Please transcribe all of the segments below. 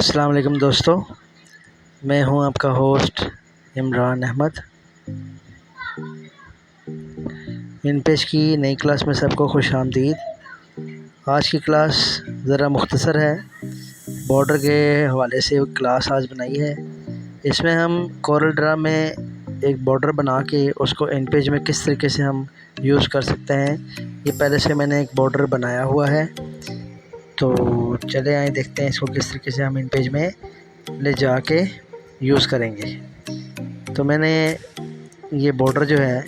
अस्सलाम वालेकुम दोस्तों, मैं हूं आपका होस्ट इमरान अहमद। इन पेश की नई क्लास में सबको खुश आमदीद। आज की क्लास ज़रा मुख्तसर है, बॉर्डर के हवाले से क्लास आज बनाई है। इसमें हम कोरल ड्रा में एक बॉर्डर बना के उसको इन पेज में किस तरीके से हम यूज़ कर सकते हैं, ये पहले से मैंने एक बॉर्डर बनाया हुआ है। तो चले आए देखते हैं इसको किस तरीके से हम इन पेज में ले जाके यूज़ करेंगे। तो मैंने ये बॉर्डर जो है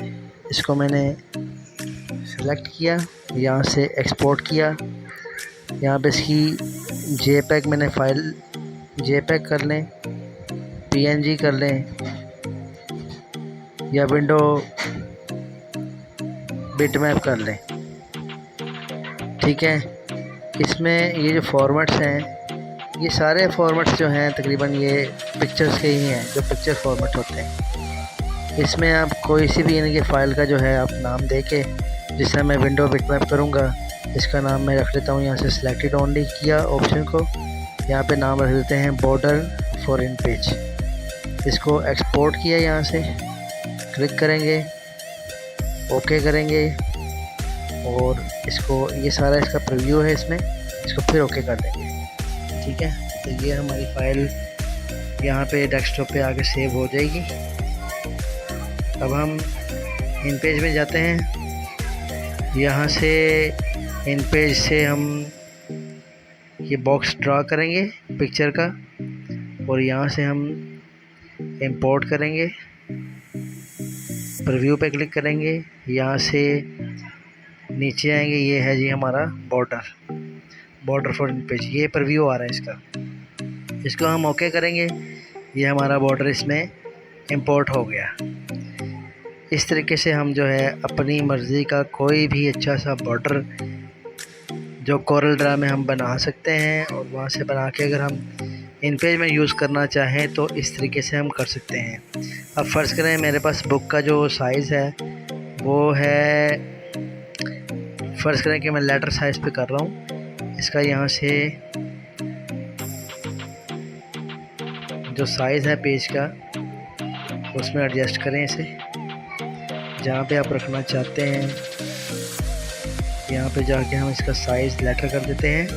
इसको मैंने सेलेक्ट किया, यहाँ से एक्सपोर्ट किया। यहाँ पे इसकी जेपीईजी मैंने फ़ाइल जेपीईजी कर लें, पीएनजी कर लें या विंडो बिटमैप कर लें। ठीक है, इसमें ये जो फॉर्मेट्स हैं, ये सारे फॉर्मेट्स जो हैं तकरीबन ये पिक्चर्स के ही हैं, जो पिक्चर फॉर्मेट होते हैं। इसमें आप कोई सी भी इनके फ़ाइल का जो है आप नाम दे के, जिससे मैं विंडो बिटमैप करूँगा, इसका नाम मैं रख लेता हूँ। यहाँ से सिलेक्टेड ओनली किया ऑप्शन को, यहाँ पे नाम रख देते हैं बॉर्डर फॉर इन पेज। इसको एक्सपोर्ट किया, यहाँ से क्लिक करेंगे, ओके करेंगे और इसको, ये सारा इसका प्रीव्यू है इसमें, इसको फिर ओके कर देंगे। ठीक है, तो ये हमारी फ़ाइल यहाँ पे डेस्कटॉप पे आके सेव हो जाएगी। अब हम इन पेज में जाते हैं। यहाँ से इन पेज से हम ये बॉक्स ड्रा करेंगे पिक्चर का और यहाँ से हम इंपोर्ट करेंगे, प्रीव्यू पे क्लिक करेंगे, यहाँ से नीचे आएंगे। ये है जी हमारा बॉर्डर फॉर इन पेज, ये प्रीव्यू आ रहा है इसका। इसको हम ओके करेंगे, ये हमारा बॉर्डर इसमें इंपोर्ट हो गया। इस तरीके से हम जो है अपनी मर्ज़ी का कोई भी अच्छा सा बॉर्डर जो कोरल ड्रा में हम बना सकते हैं और वहाँ से बना के अगर हम इन पेज में यूज़ करना चाहें तो इस तरीके से हम कर सकते हैं। अब फ़र्ज़ करें मेरे पास बुक का जो साइज़ है वो है, फ़र्ज़ करें कि मैं लेटर साइज़ पे कर रहा हूँ। इसका यहाँ से जो साइज़ है पेज का उसमें एडजस्ट करें इसे, जहाँ पे आप रखना चाहते हैं यहाँ पे जाके हम इसका साइज़ लेटर कर देते हैं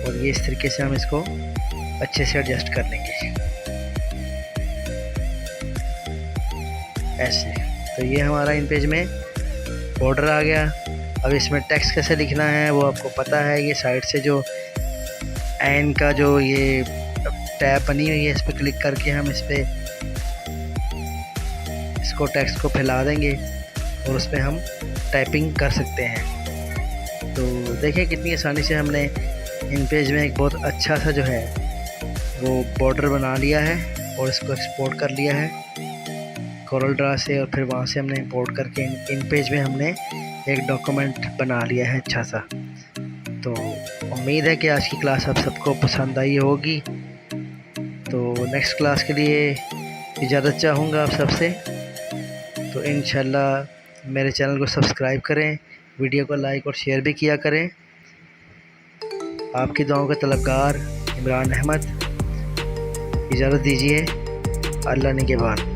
और ये इस तरीके से हम इसको अच्छे से एडजस्ट कर लेंगे ऐसे। तो ये हमारा इन पेज में बॉर्डर आ गया। अब इसमें टेक्स्ट कैसे लिखना है वो आपको पता है। ये साइड से जो एन का जो ये टैब बनी हुई है, इस पर क्लिक करके हम इस पर इसको टेक्स्ट को फैला देंगे और उस पर हम टाइपिंग कर सकते हैं। तो देखिए कितनी आसानी से हमने इन पेज में एक बहुत अच्छा सा जो है वो बॉर्डर बना लिया है और इसको एक्सपोर्ट कर लिया है कोरल ड्रा से, और फिर वहाँ से हमने इंपोर्ट करके इन पेज में हमने एक डॉक्यूमेंट बना लिया है अच्छा सा। तो उम्मीद है कि आज की क्लास आप सबको पसंद आई होगी। तो नेक्स्ट क्लास के लिए इजाज़त चाहूँगा आप सबसे। तो इंशाल्लाह मेरे चैनल को सब्सक्राइब करें, वीडियो को लाइक और शेयर भी किया करें। आपकी दुआओं का तलबगार इमरान अहमद। इजाज़त दीजिए, अल्लाह निगहबान।